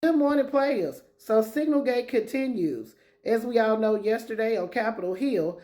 Good morning, players. So Signalgate continues. As we all know, yesterday on Capitol Hill,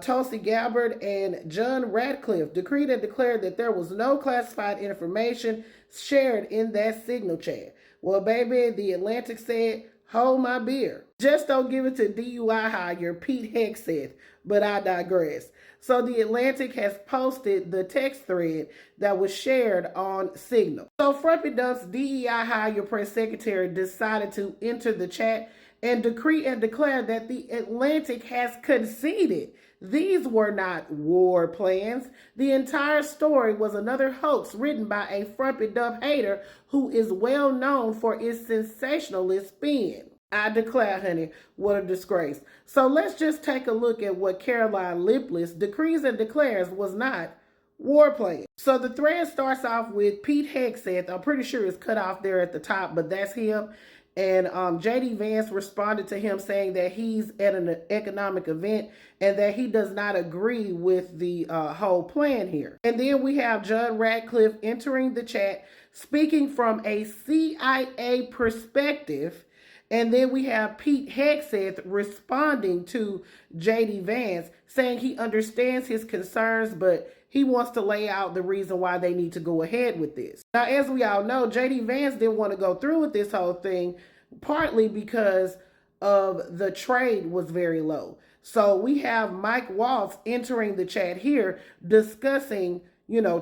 Tulsi Gabbard and John Radcliffe decreed and declared that there was no classified information shared in that signal chat. Well, baby, the Atlantic said, hold my beer. Just don't give it to DUI hire Pete Hegseth, but I digress. So the Atlantic has posted the text thread that was shared on Signal. So Frumpy Dump's DEI hire press secretary decided to enter the chat and decree and declare that the Atlantic has conceded these were not war plans. The entire story was another hoax written by a Frumpy Dump hater who is well known for its sensationalist spin. I declare, honey, what a disgrace. So let's just take a look at what Caroline Lipless decrees and declares was not war plans. So the thread starts off with Pete Hegseth. I'm pretty sure it's cut off there at the top, but that's him. And J.D. Vance responded to him saying that he's at an economic event and that he does not agree with the whole plan here. And then we have John Radcliffe entering the chat, speaking from a CIA perspective. And then we have Pete Hegseth responding to J.D. Vance, saying he understands his concerns, but he wants to lay out the reason why they need to go ahead with this. Now, as we all know, J.D. Vance didn't want to go through with this whole thing, partly because of the trade was very low. So we have Mike Waltz entering the chat here discussing,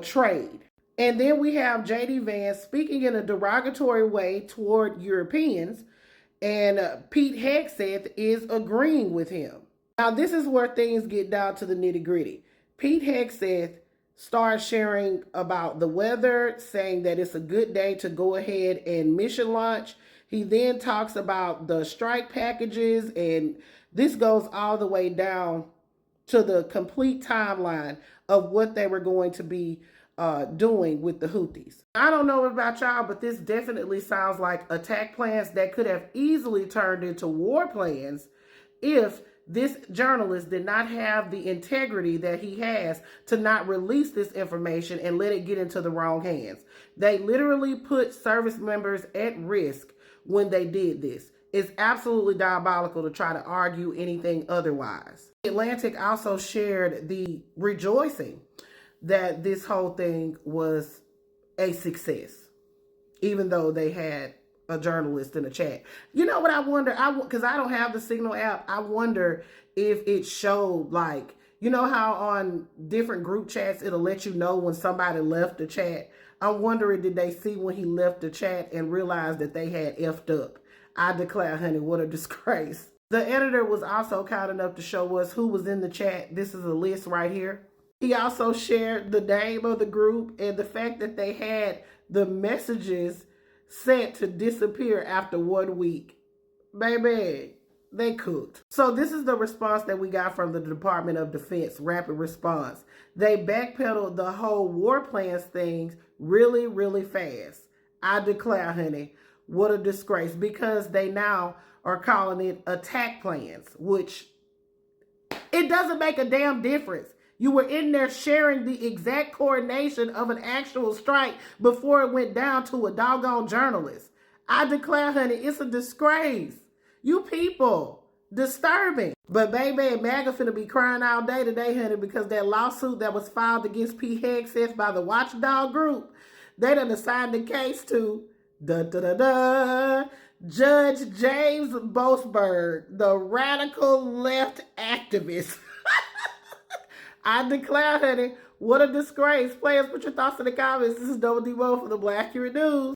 trade. And then we have J.D. Vance speaking in a derogatory way toward Europeans, and Pete Hegseth is agreeing with him. Now, this is where things get down to the nitty-gritty. Pete Hegseth starts sharing about the weather, saying that it's a good day to go ahead and mission launch. He then talks about the strike packages, and this goes all the way down to the complete timeline of what they were going to be doing with the Houthis. I don't know about y'all, but this definitely sounds like attack plans that could have easily turned into war plans if this journalist did not have the integrity that he has to not release this information and let it get into the wrong hands. They literally put service members at risk when they did this. It's absolutely diabolical to try to argue anything otherwise. The Atlantic also shared the rejoicing that this whole thing was a success, even though they had a journalist in the chat. You know what I wonder? Because I don't have the Signal app. I wonder if it showed, like, you know how on different group chats, it'll let you know when somebody left the chat. I'm wondering, did they see when he left the chat and realize that they had effed up? I declare, honey, what a disgrace. The editor was also kind enough to show us who was in the chat. This is a list right here. He also shared the name of the group and the fact that they had the messages set to disappear after 1 week. Baby, they cooked. So this is the response that we got from the Department of Defense, rapid response. They backpedaled the whole war plans things really, really fast. I declare, honey, what a disgrace, because they now are calling it attack plans, which it doesn't make a damn difference. You were in there sharing the exact coordination of an actual strike before it went down to a doggone journalist. I declare, honey, it's a disgrace. You people, disturbing. But baby, MAGA finna be crying all day today, honey, because that lawsuit that was filed against Pete Hegseth by the Watchdog Group, they done assigned the case to Judge James Goldberg, the radical left activist. I declare, honey, what a disgrace. Players, put your thoughts in the comments. This is Double D Mo for the Black Accurate News.